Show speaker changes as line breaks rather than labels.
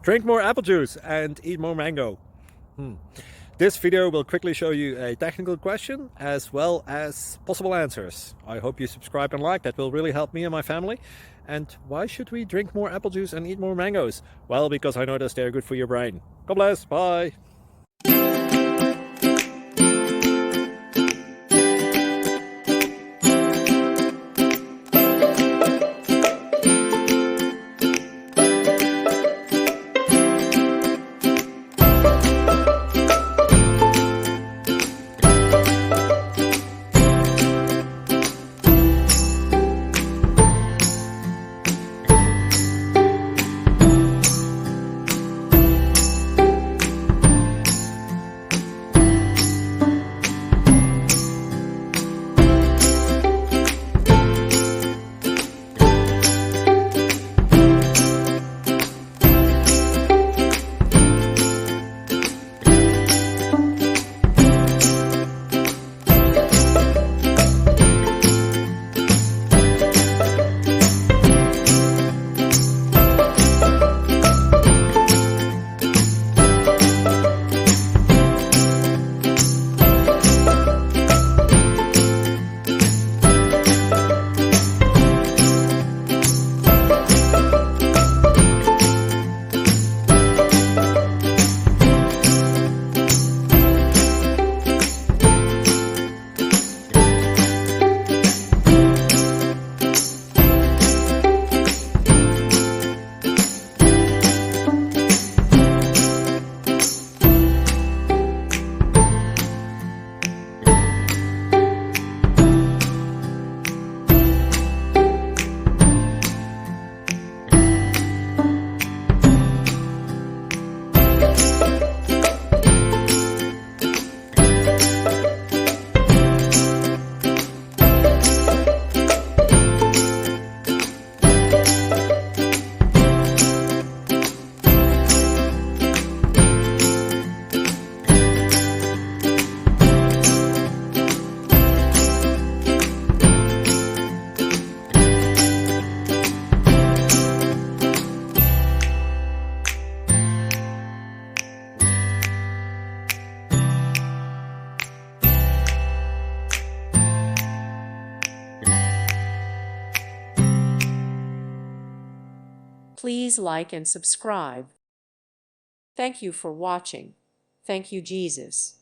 Drink more apple juice and eat more mango. This video will quickly show you a technical question as well as possible answers. I hope you subscribe and like, that will really help me and my family. And why should we drink more apple juice and eat more mangoes? Well, because I noticed they're good for your brain. God bless, bye!
Please like and subscribe. Thank you for watching. Thank you, Jesus.